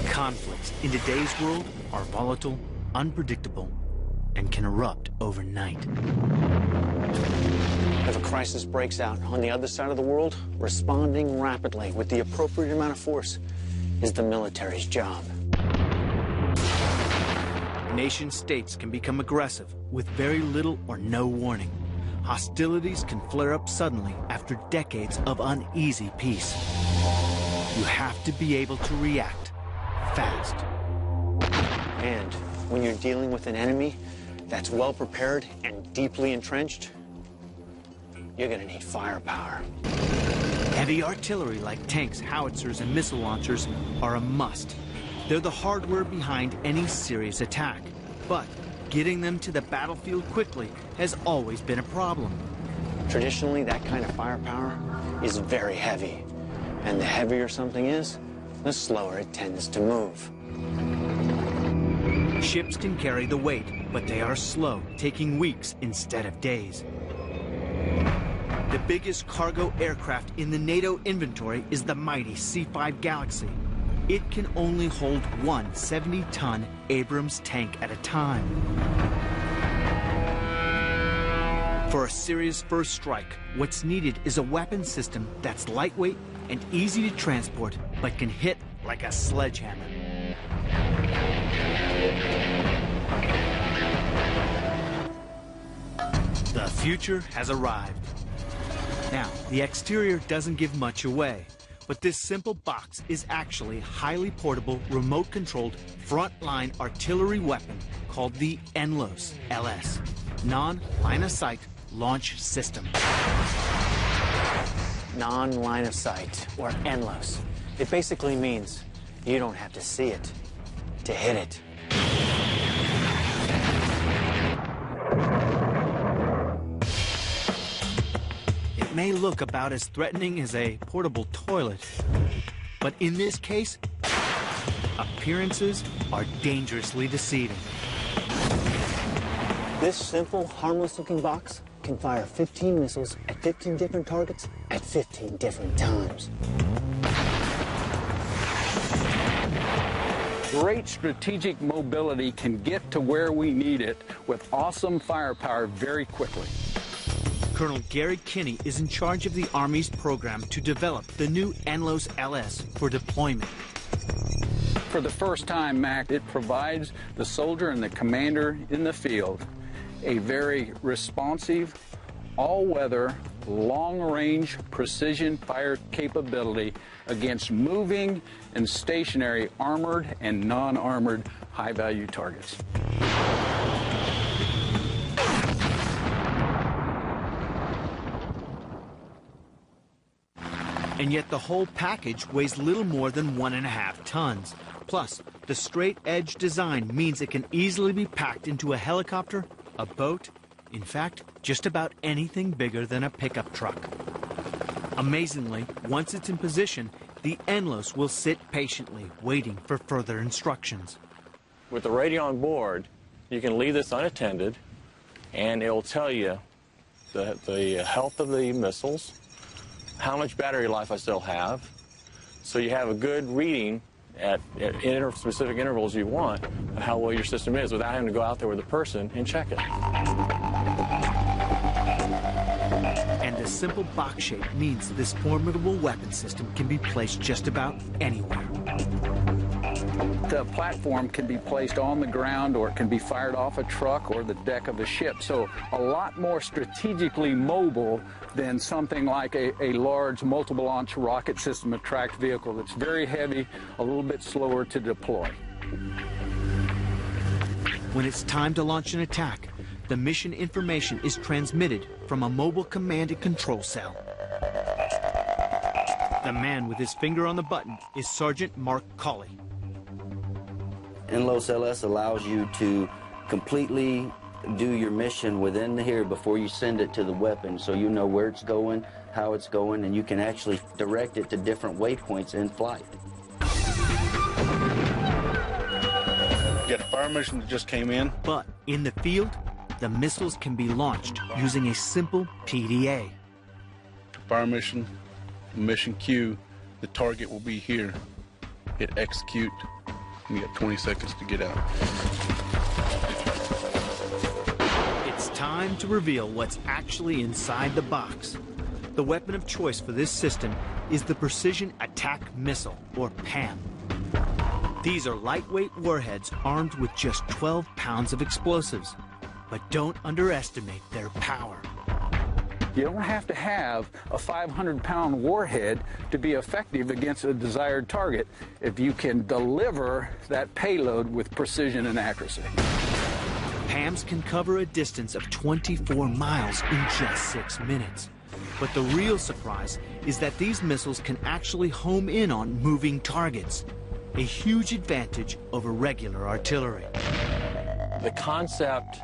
Conflicts in today's world are volatile, unpredictable, and can erupt overnight. If a crisis breaks out on the other side of the world, responding rapidly with the appropriate amount of force is the military's job. Nation-states can become aggressive with very little or no warning. Hostilities can flare up suddenly after decades of uneasy peace. You have to be able to react fast. And when you're dealing with an enemy that's well prepared and deeply entrenched, you're gonna need firepower. Heavy artillery like tanks, howitzers, and missile launchers are a must. They're the hardware behind any serious attack. But getting them to the battlefield quickly has always been a problem. Traditionally, that kind of firepower is very heavy. And the heavier something is, the slower it tends to move. Ships can carry the weight, but they are slow, taking weeks instead of days. The biggest cargo aircraft in the NATO inventory is the mighty C-5 Galaxy. It can only hold one 70-ton Abrams tank at a time. For a serious first strike, what's needed is a weapon system that's lightweight and easy to transport, but can hit like a sledgehammer. The future has arrived. Now, the exterior doesn't give much away, but this simple box is actually a highly portable, remote-controlled, front-line artillery weapon called the Nlos-Ls, non-line-of-sight launch system. Non-line of sight, or NLOS. It basically means you don't have to see it to hit it. It may look about as threatening as a portable toilet, but in this case, appearances are dangerously deceiving. This simple, harmless-looking box can fire 15 missiles at 15 different targets at 15 different times. Great strategic mobility can get to where we need it with awesome firepower very quickly. Colonel Gary Kinney is in charge of the Army's program to develop the new Nlos-Ls for deployment. For the first time, Mac, it provides the soldier and the commander in the field a very responsive, all-weather, long-range precision fire capability against moving and stationary armored and non-armored high-value targets. And yet the whole package weighs little more than 1.5 tons. Plus, the straight-edge design means it can easily be packed into a helicopter, a boat, in fact, just about anything bigger than a pickup truck. Amazingly, once it's in position, the Nlos will sit patiently, waiting for further instructions. With the radio on board, you can leave this unattended, and it will tell you the health of the missiles, how much battery life I still have, so you have a good reading at specific intervals you want of how well your system is without having to go out there with a person and check it. And the simple box shape means this formidable weapon system can be placed just about anywhere. The platform can be placed on the ground, or it can be fired off a truck or the deck of a ship, so a lot more strategically mobile than something like a large multiple launch rocket system or tracked vehicle that's very heavy, a little bit slower to deploy. When it's time to launch an attack, the mission information is transmitted from a mobile command and control cell. The man with his finger on the button is Sergeant Mark Colley. Nlos-Ls allows you to completely do your mission within here before you send it to the weapon, so you know where it's going, how it's going, and you can actually direct it to different waypoints in flight. You got a fire mission that just came in. But in the field, the missiles can be launched using a simple PDA. Fire mission, mission Q, the target will be here. hit execute, and you got 20 seconds to get out. It's time to reveal what's actually inside the box. The weapon of choice for this system is the Precision Attack Missile, or PAM. These are lightweight warheads armed with just 12 pounds of explosives. But don't underestimate their power. You don't have to have a 500-pound warhead to be effective against a desired target if you can deliver that payload with precision and accuracy. PAMs can cover a distance of 24 miles in just 6 minutes. But the real surprise is that these missiles can actually home in on moving targets, a huge advantage over regular artillery. The concept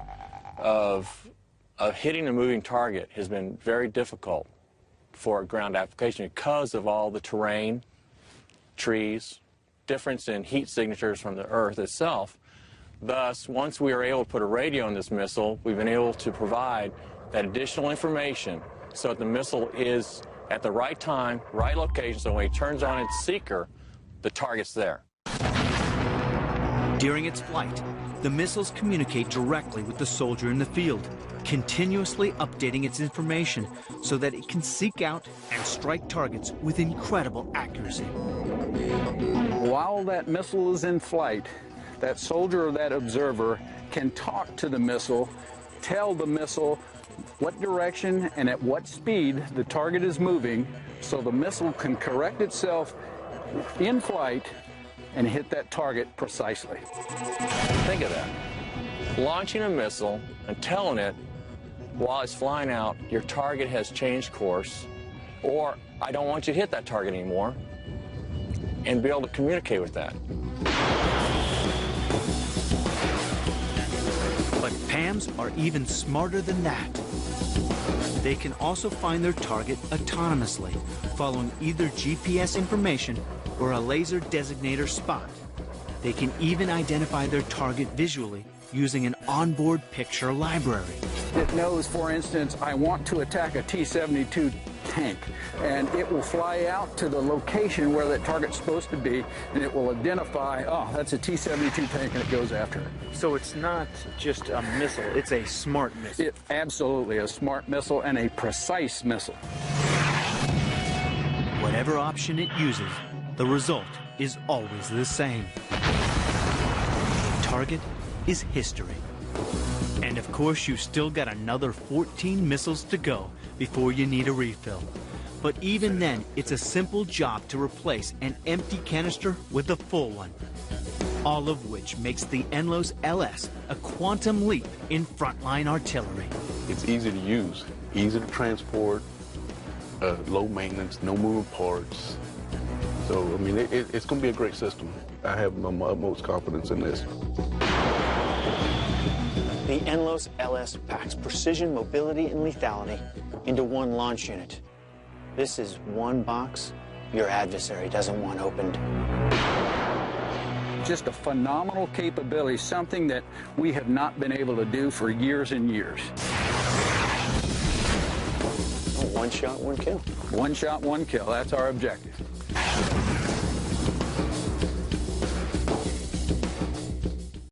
of hitting a moving target has been very difficult for a ground application because of all the terrain, trees, difference in heat signatures from the Earth itself. Thus, once we are able to put a radio in this missile, we've been able to provide that additional information so that the missile is at the right time, right location, so when it turns on its seeker, the target's there. During its flight, the missiles communicate directly with the soldier in the field, continuously updating its information so that it can seek out and strike targets with incredible accuracy. While that missile is in flight, that soldier or that observer can talk to the missile, tell the missile what direction and at what speed the target is moving, so the missile can correct itself in flight and hit that target precisely. Think of that. Launching a missile and telling it while it's flying out, your target has changed course, or I don't want you to hit that target anymore, and be able to communicate with that. But PAMs are even smarter than that. They can also find their target autonomously, following either GPS information or a laser designator spot. They can even identify their target visually using an onboard picture library. It knows, for instance, I want to attack a T-72 tank, and it will fly out to the location where that target's supposed to be, and it will identify, oh, that's a T-72 tank, and it goes after it. So it's not just a missile, it's a smart missile. It's absolutely a smart missile and a precise missile. Whatever option it uses, the result is always the same. The target is history. And of course, you've still got another 14 missiles to go before you need a refill. But even then, it's a simple job to replace an empty canister with a full one. All of which makes the Nlos-Ls a quantum leap in frontline artillery. It's easy to use, easy to transport, low maintenance, no moving parts. So, I mean, it's going to be a great system. I have my utmost confidence in this. The Nlos-Ls packs precision, mobility, and lethality into one launch unit. This is one box your adversary doesn't want opened. Just a phenomenal capability, something that we have not been able to do for years and years. Oh, one shot, one kill. One shot, one kill. That's our objective.